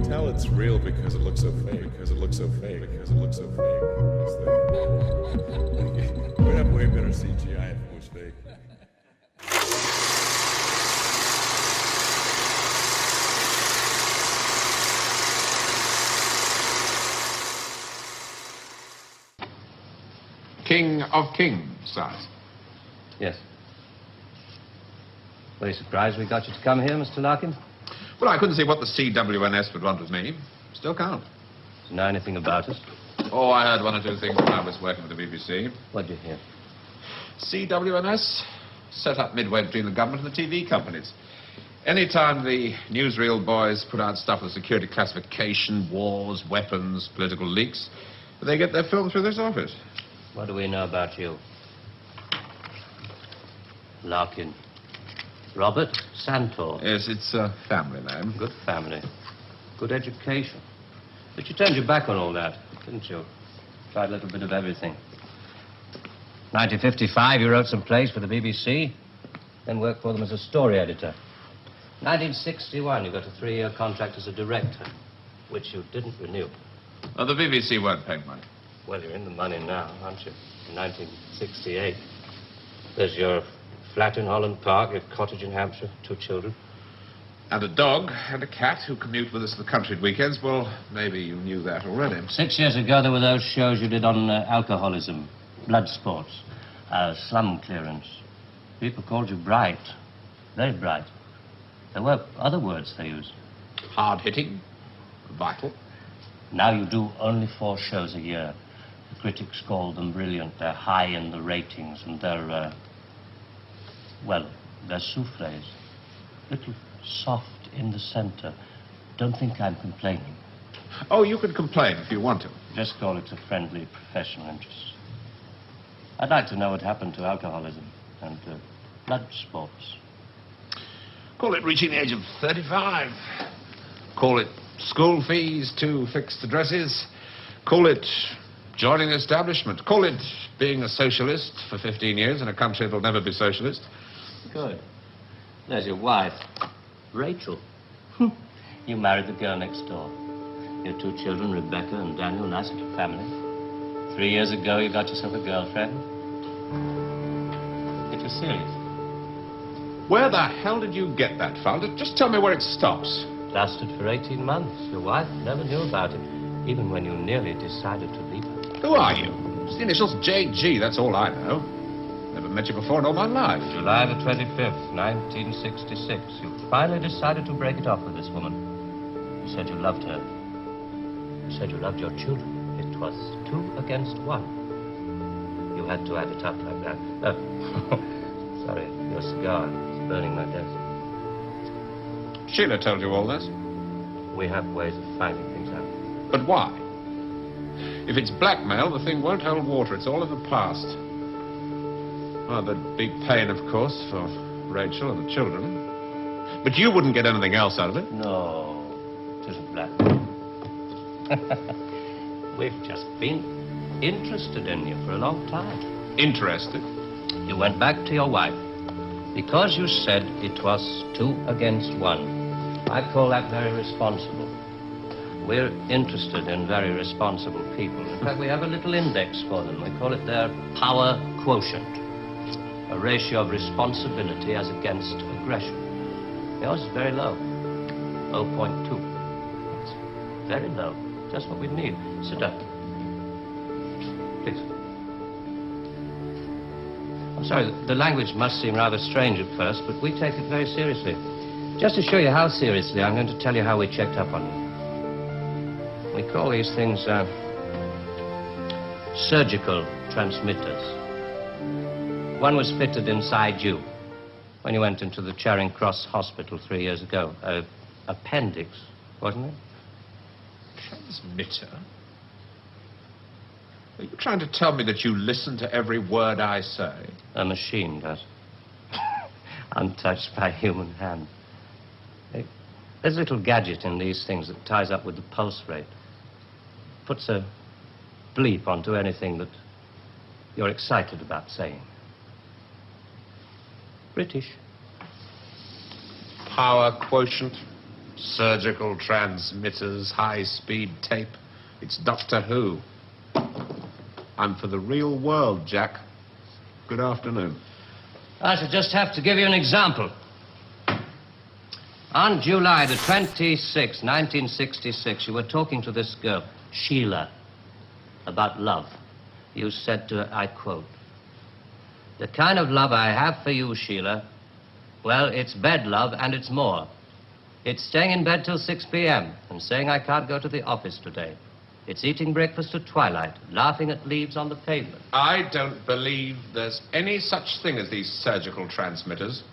tell it's real because it looks so fake. Because it looks so fake. Because it looks so fake. We'd have way better CGI if it was fake. King of Kings, sirs. Yes. Very surprised we got you to come here, Mr. Larkin. Well, I couldn't see what the CWNS would want with me. Still can't. Do you know anything about us? Oh, I heard one or two things when I was working with the BBC. What'd you hear? CWNS set up midway between the government and the TV companies. Anytime the newsreel boys put out stuff with security classification, wars, weapons, political leaks, they get their film through this office. What do we know about you? Larkin. Robert Santor. Yes, it's a family name. Good family. Good education. But you turned your back on all that, didn't you? Tried a little bit of everything. 1955, you wrote some plays for the BBC, then worked for them as a story editor. 1961, you got a 3-year contract as a director, which you didn't renew. Oh, the BBC weren't paying money. Well, you're in the money now, aren't you? In 1968. There's your flat in Holland Park, your cottage in Hampshire, 2 children. And a dog and a cat who commute with us to the country at weekends. Well, maybe you knew that already. 6 years ago, there were those shows you did on alcoholism, blood sports, slum clearance. People called you bright, very bright. There were other words they used. Hard-hitting, vital. Now you do only 4 shows a year. The critics call them brilliant. They're high in the ratings, and they're, well, they're soufflés. Little soft in the center. Don't think I'm complaining. Oh, you can complain if you want to. Just call it a friendly professional interest. I'd like to know what happened to alcoholism and blood sports. Call it reaching the age of 35. Call it school fees, 2 fixed addresses. Call it joining the establishment. Call it being a socialist for 15 years in a country that'll never be socialist. Good. There's your wife, Rachel. You married the girl next door. Your 2 children, Rebecca and Daniel, nice little family. 3 years ago, you got yourself a girlfriend. It was serious. Where the hell did you get that from? Just tell me where it stops. Lasted for 18 months. Your wife never knew about it, even when you nearly decided to leave her. Who are you? It's the initials JG, that's all I know. Never met you before in all my life. July the 25th, 1966. You finally decided to break it off with this woman. You said you loved her. You said you loved your children. It was 2 against 1. You had to add it up like that. Sorry, your cigar is burning my desk. Sheila told you all this? We have ways of finding things out. But why? If it's blackmail, the thing won't hold water. It's all in the past. Well, there'd be pain, of course, for Rachel and the children. But you wouldn't get anything else out of it. No, it isn't blackmail. We've just been interested in you for a long time. Interested? You went back to your wife because you said it was 2 against 1. I call that very responsible. We're interested in very responsible people. In fact, we have a little index for them. We call it their power quotient, a ratio of responsibility as against aggression. Yours is very low, 0.2. It's very low, just what we need. Sit down, please. I'm sorry, the language must seem rather strange at first, but we take it very seriously. Just to show you how seriously, I'm going to tell you how we checked up on you. We call these things surgical transmitters. One was fitted inside you when you went into the Charing Cross Hospital 3 years ago. Appendix, wasn't it? Transmitter? Are you trying to tell me that you listen to every word I say? A machine does. Untouched by human hand. There's a little gadget in these things that ties up with the pulse rate. Puts a bleep onto anything that you're excited about saying. British. Power quotient. Surgical transmitters, high-speed tape. It's Doctor Who. I'm for the real world, Jack. Good afternoon. I should just have to give you an example. On July the 26th, 1966, you were talking to this girl, Sheila, about love. You said to her, I quote, "The kind of love I have for you, Sheila, well, it's bed love and it's more. It's staying in bed till 6 p.m. and saying I can't go to the office today. It's eating breakfast at twilight, laughing at leaves on the pavement." I don't believe there's any such thing as these surgical transmitters.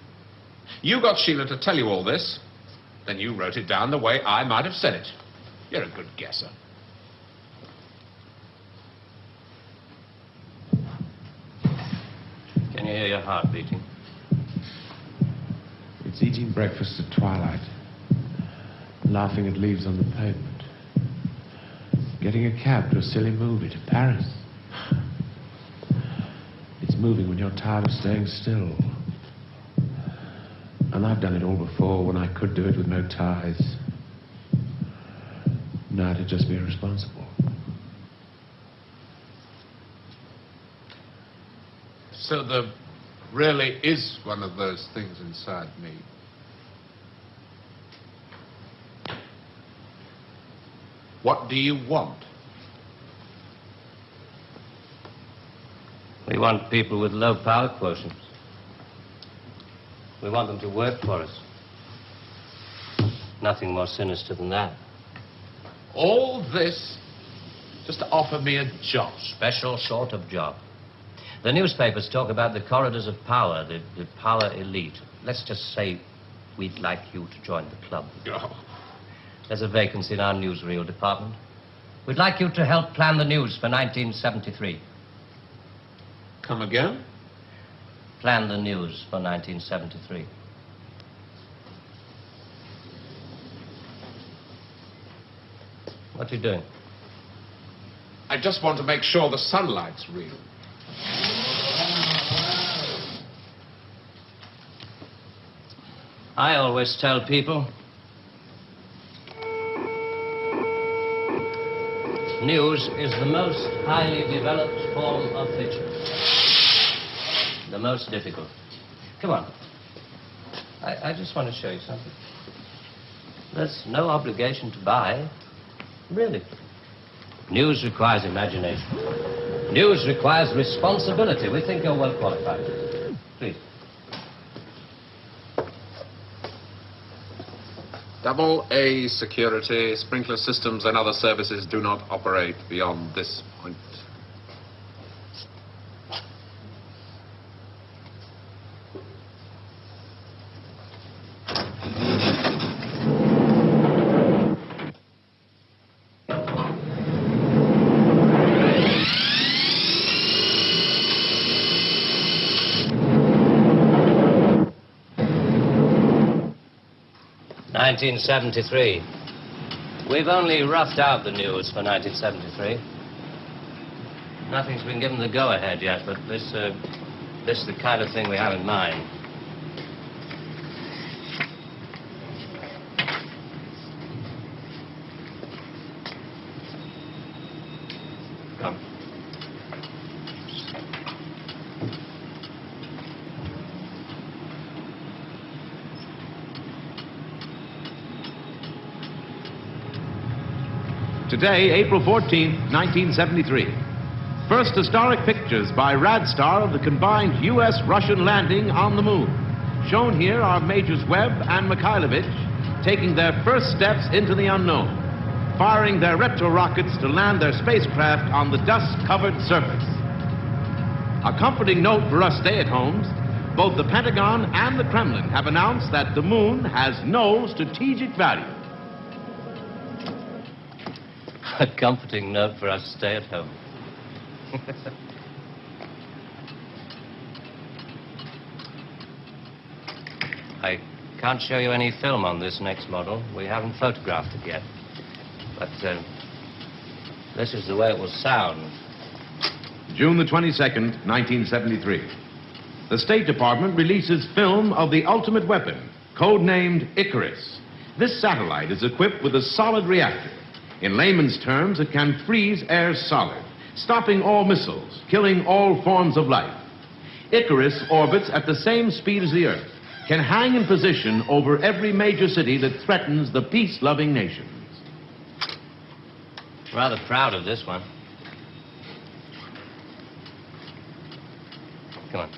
You got Sheila to tell you all this, then you wrote it down the way I might have said it. You're a good guesser. Can you hear your heart beating? It's eating breakfast at twilight, laughing at leaves on the pavement, getting a cab to a silly movie to Paris. It's moving when you're tired of staying still. And I've done it all before when I could do it with no ties. Now to just be irresponsible. So there really is one of those things inside me. What do you want? We want people with low power quotients. We want them to work for us. Nothing more sinister than that. All this just to offer me a job. Special sort of job. The newspapers talk about the corridors of power, the power elite. Let's just say we'd like you to join the club. Oh. There's a vacancy in our newsreel department. We'd like you to help plan the news for 1973. Come again? Plan the news for 1973. What are you doing? I just want to make sure the sunlight's real. I always tell people, news is the most highly developed form of fiction. The most difficult. Come on. I just want to show you something. There's no obligation to buy. Really. News requires imagination. News requires responsibility. We think you're well qualified. Please. Double A security, sprinkler systems and other services do not operate beyond this point. '73. We've only roughed out the news for 1973. Nothing's been given the go-ahead yet, but this is the kind of thing we have in mind. Come. Today, April 14th, 1973. First historic pictures by Radstar of the combined U.S.-Russian landing on the moon. Shown here are Majors Webb and Mikhailovich taking their first steps into the unknown, firing their retro-rockets to land their spacecraft on the dust-covered surface. A comforting note for us stay-at-homes, both the Pentagon and the Kremlin have announced that the moon has no strategic value. A comforting note for us to stay at home. I can't show you any film on this next model. We haven't photographed it yet. But this is the way it will sound. June the 22nd, 1973. The State Department releases film of the ultimate weapon, codenamed Icarus. This satellite is equipped with a solid reactor. In layman's terms, it can freeze air solid, stopping all missiles, killing all forms of life. Icarus orbits at the same speed as the Earth, can hang in position over every major city that threatens the peace-loving nations. Rather proud of this one. Come on.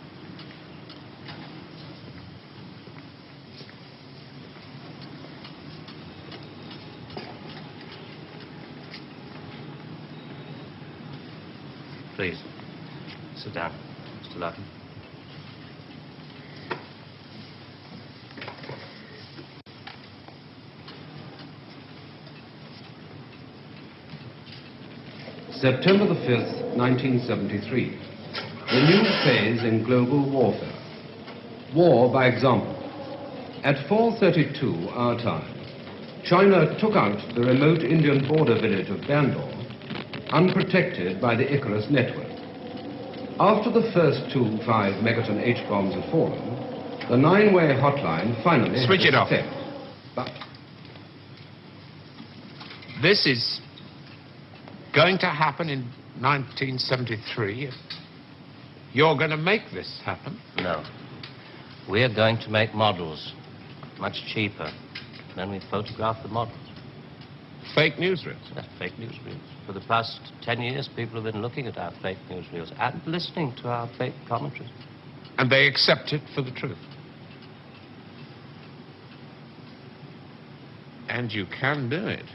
Please, sit down, Mr. Larkin. September the 5th, 1973. The new phase in global warfare. War by example. At 4:32 our time, China took out the remote Indian border village of Bandar, unprotected by the Icarus network. After the first 2 5-megaton H-bombs had fallen, the 9-way hotline finally switch it off. But this is going to happen in 1973. You're going to make this happen? No. We're going to make models, much cheaper. Then we photograph the models. Fake newsreels? Fake newsreels. For the past 10 years, people have been looking at our fake newsreels and listening to our fake commentaries. And they accept it for the truth. And you can do it.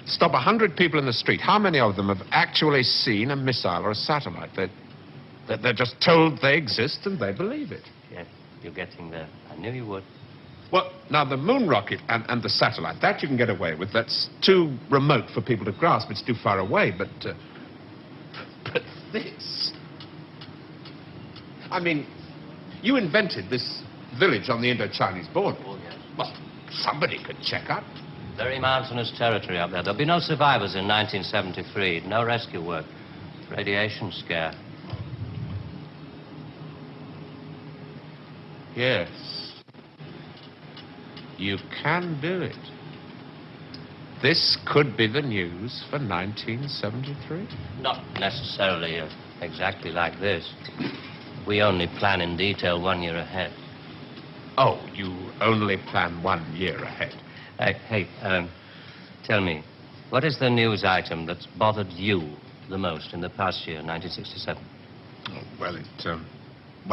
Stop 100 people in the street. How many of them have actually seen a missile or a satellite? They're just told they exist and they believe it. Yes, you're getting there. I knew you would. Well, now, the moon rocket and the satellite, that you can get away with. That's too remote for people to grasp. It's too far away, but this... I mean, you invented this village on the Indo-Chinese border. Oh, yes. Well, somebody could check up. Very mountainous territory up there. There'll be no survivors in 1973. No rescue work. Radiation scare. Yes. You can do it. This could be the news for 1973. Not necessarily exactly like this. We only plan in detail 1 year ahead. Oh, you only plan 1 year ahead. Hey, tell me, what is the news item that's bothered you the most in the past year, 1967? Oh, well,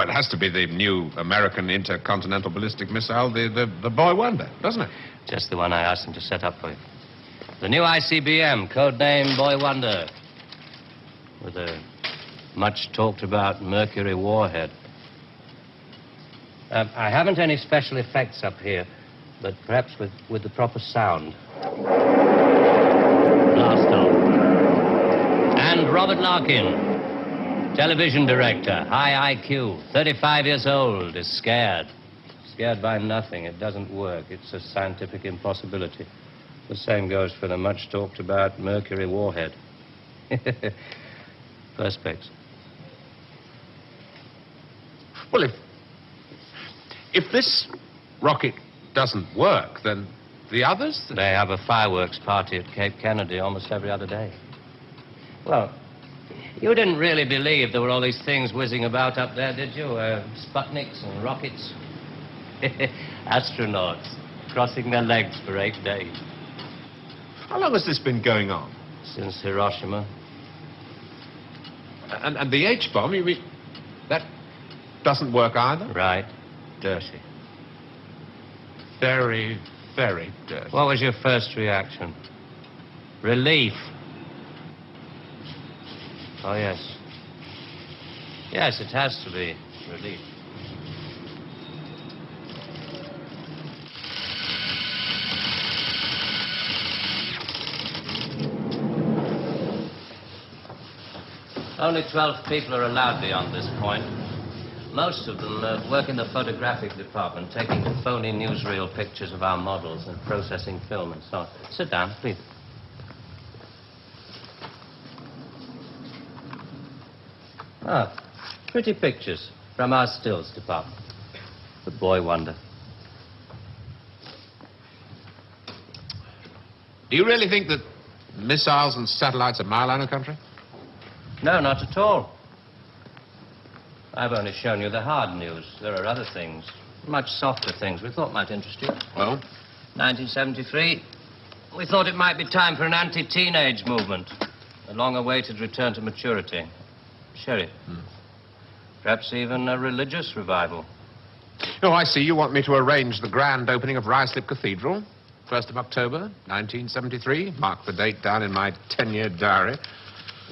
it has to be the new American intercontinental ballistic missile, the Boy Wonder, doesn't it? Just the one I asked him to set up for you. The new ICBM, codename Boy Wonder, with a much-talked-about Mercury warhead. I haven't any special effects up here, but perhaps with the proper sound. Blast off. And Robert Larkin, television director, high IQ, 35 years old, is scared. Scared by nothing. It doesn't work. It's a scientific impossibility. The same goes for the much-talked-about Mercury warhead. Perspex. Well, if this rocket doesn't work, then the others... They have a fireworks party at Cape Kennedy almost every other day. Well, you didn't really believe there were all these things whizzing about up there, did you? Sputniks and rockets. Astronauts crossing their legs for 8 days. How long has this been going on? Since Hiroshima. And the H-bomb, you mean, that doesn't work either? Right. Dirty. Very, very dirty. What was your first reaction? Relief. Oh, yes. Yes, it has to be relief. Only 12 people are allowed beyond this point. Most of them work in the photographic department, taking phony newsreel pictures of our models and processing film and so on. Sit down, please. Ah, pretty pictures from our stills department. The Boy Wonder. Do you really think that missiles and satellites are mile out of the country? No, not at all. I've only shown you the hard news. There are other things, much softer things we thought might interest you. Well? 1973, we thought it might be time for an anti-teenage movement. A long-awaited return to maturity. Sherry. Perhaps even a religious revival. Oh, I see. You want me to arrange the grand opening of Ruislip Cathedral. 1st of October, 1973. Mark the date down in my 10-year diary.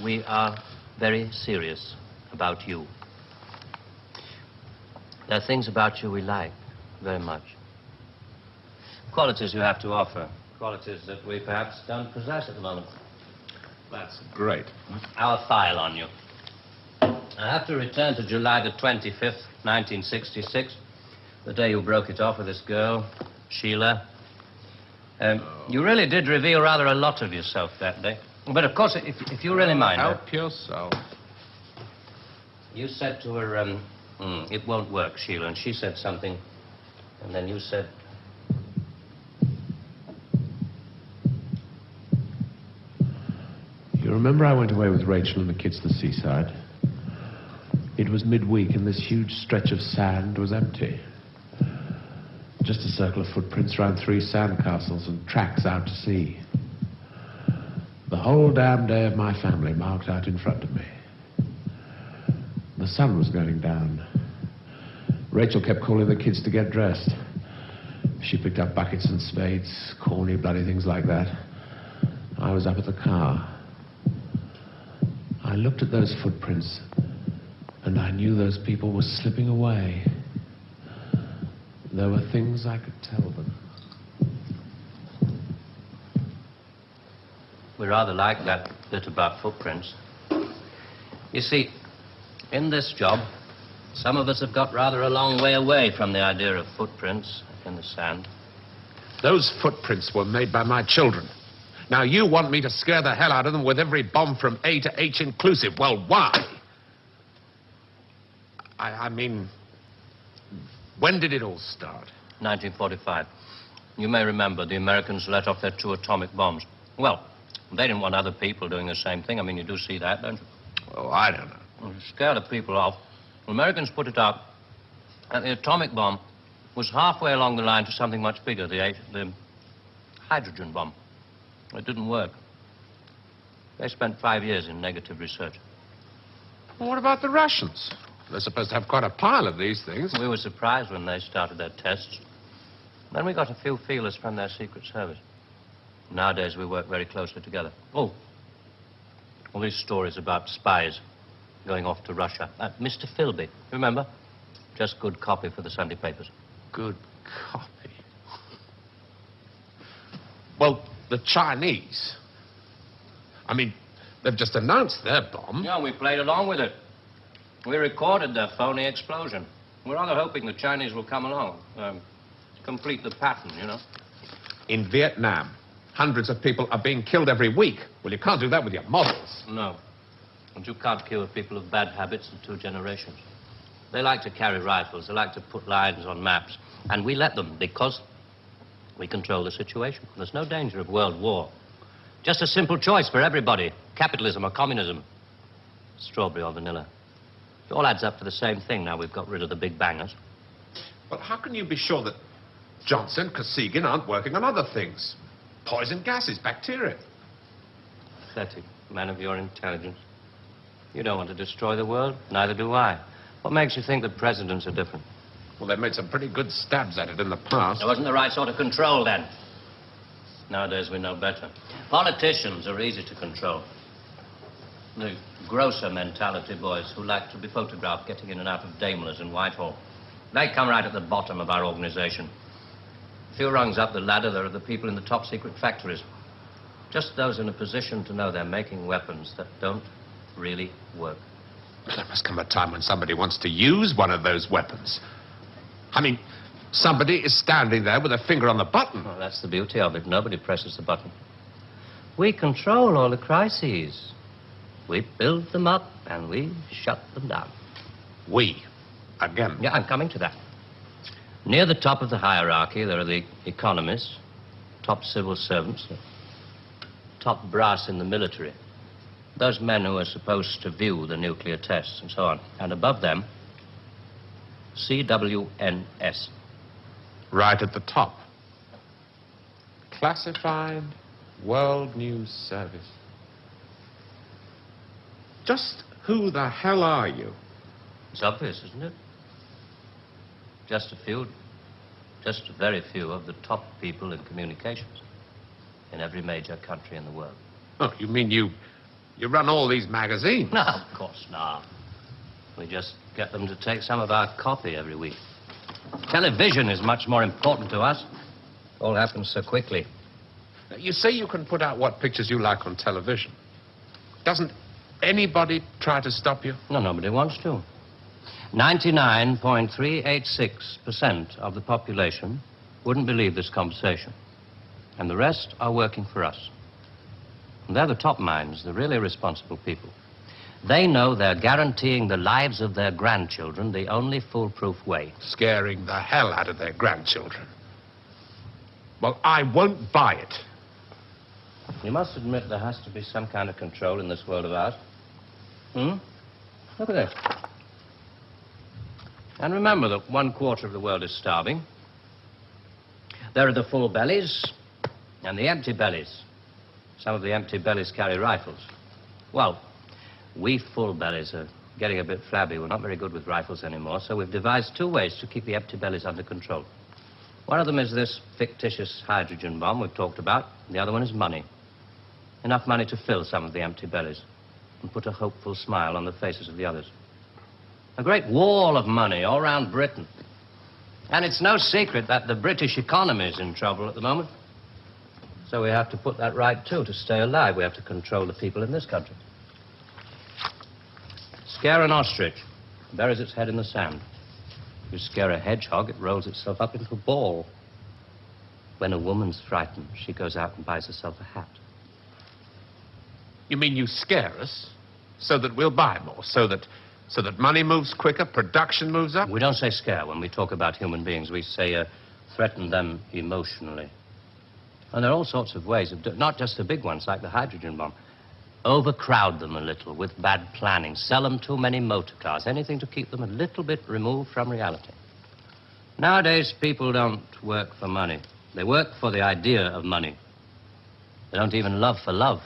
We are very serious about you. There are things about you we like very much. Qualities you have to offer. Qualities that we perhaps don't possess at the moment. That's great. Our file on you. I have to return to July the 25th, 1966, the day you broke it off with this girl, Sheila. You really did reveal rather a lot of yourself that day. But, of course, if you really mind... Help yourself. You said to her, it won't work, Sheila, and she said something, and then you said... You remember I went away with Rachel and the kids to the seaside? It was midweek and this huge stretch of sand was empty. Just a circle of footprints around 3 sandcastles and tracks out to sea. The whole damn day of my family marked out in front of me. The sun was going down. Rachel kept calling the kids to get dressed. She picked up buckets and spades, corny bloody things like that. I was up at the car. I looked at those footprints, and I knew those people were slipping away. There were things I could tell them. We rather like that bit about footprints. You see, in this job, some of us have got rather a long way away from the idea of footprints in the sand. Those footprints were made by my children. Now, you want me to scare the hell out of them with every bomb from A to H inclusive. Well, why? I mean, when did it all start? 1945. You may remember the Americans let off their 2 atomic bombs. Well, they didn't want other people doing the same thing. I mean, you do see that, don't you? Oh, I don't know. Well, to scare the people off, the Americans put it up, and the atomic bomb was halfway along the line to something much bigger, the hydrogen bomb. It didn't work. They spent 5 years in negative research. Well, what about the Russians? They're supposed to have quite a pile of these things. We were surprised when they started their tests. Then we got a few feelers from their Secret Service. Nowadays, we work very closely together. Oh, all these stories about spies going off to Russia. Mr. Philby, remember? Just good copy for the Sunday papers. Good copy. Well, the Chinese. I mean, they've just announced their bomb. Yeah, we played along with it. We recorded their phony explosion. We're rather hoping the Chinese will come along, complete the pattern, you know. In Vietnam, hundreds of people are being killed every week. Well, you can't do that with your models. No. And you can't cure people of bad habits in 2 generations. They like to carry rifles. They like to put lines on maps. And we let them because we control the situation. There's no danger of world war. Just a simple choice for everybody. Capitalism or communism. Strawberry or vanilla. It all adds up to the same thing now we've got rid of the big bangers. Well, how can you be sure that Johnson, Kosygin aren't working on other things? Poison gases, bacteria. Pathetic man of your intelligence. You don't want to destroy the world. Neither do I. What makes you think that presidents are different? Well, they've made some pretty good stabs at it in the past. It wasn't the right sort of control then. Nowadays we know better. Politicians are easy to control. The grosser mentality boys who like to be photographed getting in and out of Daimlers in Whitehall. They come right at the bottom of our organization. A few rungs up the ladder, there are the people in the top secret factories. Just those in a position to know they're making weapons that don't really work. Well, there must come a time when somebody wants to use one of those weapons. I mean, somebody is standing there with a finger on the button. Well, that's the beauty of it. Nobody presses the button. We control all the crises. We build them up and we shut them down. We? Again? Yeah, I'm coming to that. Near the top of the hierarchy, there are the economists, top civil servants, top brass in the military. Those men who are supposed to view the nuclear tests and so on. And above them, CWNS. Right at the top. Classified World News Service. Just who the hell are you? It's obvious, isn't it? Just a very few of the top people in communications in every major country in the world. Oh, you mean you run all these magazines? No, of course not. We just get them to take some of our copy every week. Television is much more important to us. It all happens so quickly. You say you can put out what pictures you like on television. Doesn't anybody try to stop you? No, nobody wants to. 99.386% of the population wouldn't believe this conversation. And the rest are working for us. And they're the top minds, the really responsible people. They know they're guaranteeing the lives of their grandchildren the only foolproof way. Scaring the hell out of their grandchildren. Well, I won't buy it. You must admit there has to be some kind of control in this world of ours. Look at this. And remember that 1/4 of the world is starving. There are the full bellies and the empty bellies. Some of the empty bellies carry rifles. Well, we full bellies are getting a bit flabby. We're not very good with rifles anymore, so we've devised 2 ways to keep the empty bellies under control. One of them is this fictitious hydrogen bomb we've talked about. The other one is money. Enough money to fill some of the empty bellies and put a hopeful smile on the faces of the others. A great wall of money all around Britain. And it's no secret that the British economy is in trouble at the moment. So we have to put that right, too, to stay alive. We have to control the people in this country. Scare an ostrich, it buries its head in the sand. You scare a hedgehog, it rolls itself up into a ball. When a woman's frightened, she goes out and buys herself a hat. You mean you scare us so that we'll buy more, so that money moves quicker, production moves up? We don't say scare when we talk about human beings. We say threaten them emotionally. And there are all sorts of ways of not just the big ones like the hydrogen bomb. Overcrowd them a little with bad planning. Sell them too many motor cars. Anything to keep them a little bit removed from reality. Nowadays, people don't work for money. They work for the idea of money. They don't even love for love.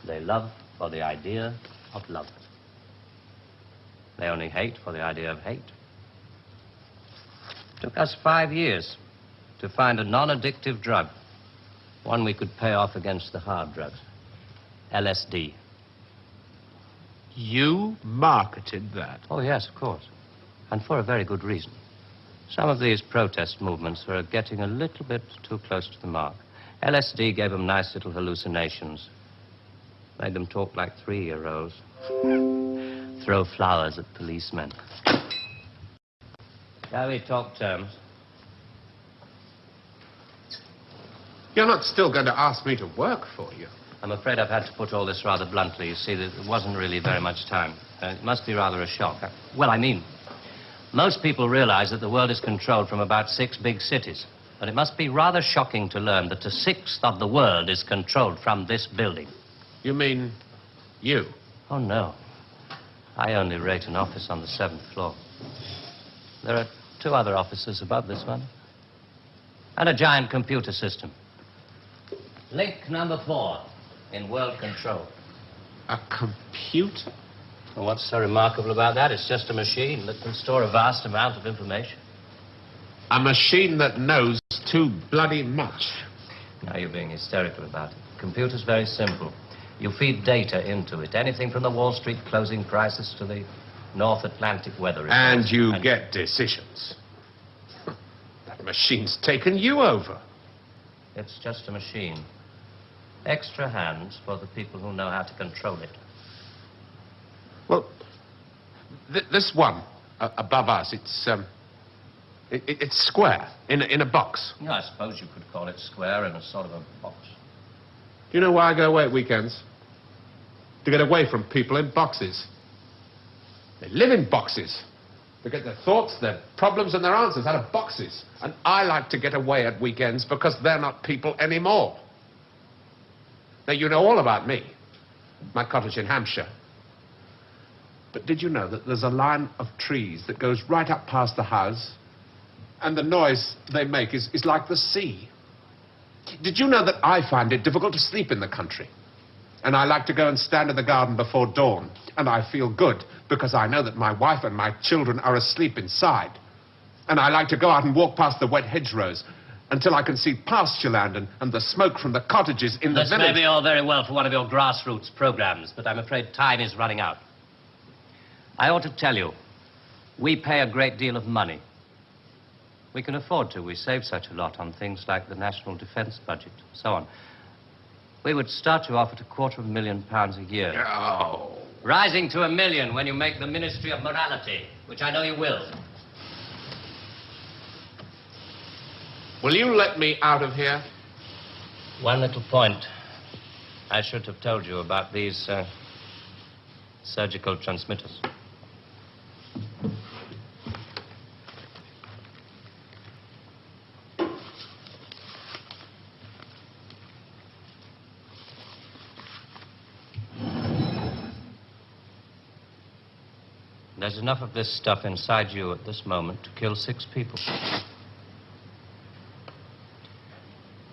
They love for the idea of love. They only hate for the idea of hate. It took us 5 years to find a non-addictive drug, one we could pay off against the hard drugs. LSD. You marketed that? Oh, yes, of course. And for a very good reason. Some of these protest movements were getting a little bit too close to the mark. LSD gave them nice little hallucinations. Made them talk like 3-year-olds. Throw flowers at policemen. Shall we talk terms? You're not still going to ask me to work for you? I'm afraid I've had to put all this rather bluntly. You see, there wasn't really very much time. It must be rather a shock. Well, I mean, most people realize that the world is controlled from about 6 big cities. But it must be rather shocking to learn that a 1/6 of the world is controlled from this building. You mean you? Oh, no. I only rate an office on the 7th floor. There are 2 other offices above this one. And a giant computer system. Link number 4 in world control. A computer? Well, what's so remarkable about that? It's just a machine that can store a vast amount of information. A machine that knows too bloody much. Now you're being hysterical about it. The computer's very simple. You feed data into it. Anything from the Wall Street closing prices to the North Atlantic weather reports. And you get decisions. That machine's taken you over. It's just a machine. Extra hands for the people who know how to control it. Well, this one above us, it's square in a box. Yeah, I suppose you could call it square in a sort of a box. Do you know why I go away at weekends? To get away from people in boxes. They live in boxes. They get their thoughts, their problems, and their answers out of boxes. And I like to get away at weekends because they're not people anymore. Now, you know all about me, my cottage in Hampshire. But did you know that there's a line of trees that goes right up past the house, and the noise they make is like the sea? Did you know that I find it difficult to sleep in the country? And I like to go and stand in the garden before dawn, and I feel good because I know that my wife and my children are asleep inside. And I like to go out and walk past the wet hedgerows until I can see pasture land and the smoke from the cottages in the This village. may be all very well for one of your grassroots programs, but I'm afraid time is running out. I ought to tell you, we pay a great deal of money. We can afford to. We save such a lot on things like the national defense budget, so on. We would start you off at £250,000 a year. Oh. Rising to £1 million when you make the Ministry of Morality, which I know you will. Will you let me out of here? One little point. I should have told you about these surgical transmitters. There's enough of this stuff inside you at this moment to kill 6 people.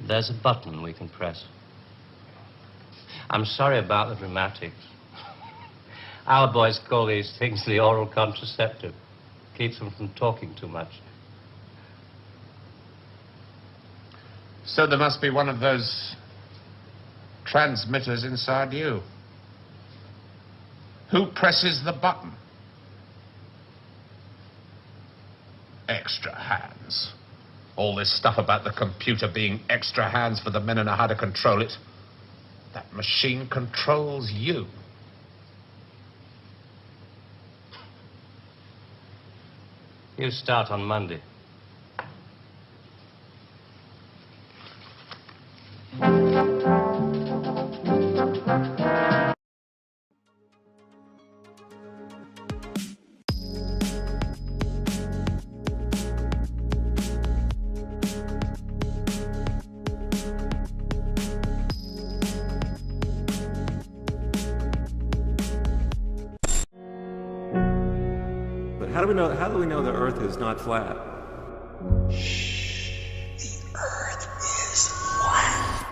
There's a button we can press. I'm sorry about the dramatics. Our boys call these things the oral contraceptive. Keeps them from talking too much. So there must be one of those transmitters inside you. Who presses the button? Extra hands. All this stuff about the computer being extra hands for the men who know how to control it. That machine controls you. You start on Monday. But how do we know the Earth is not flat? The Earth is flat.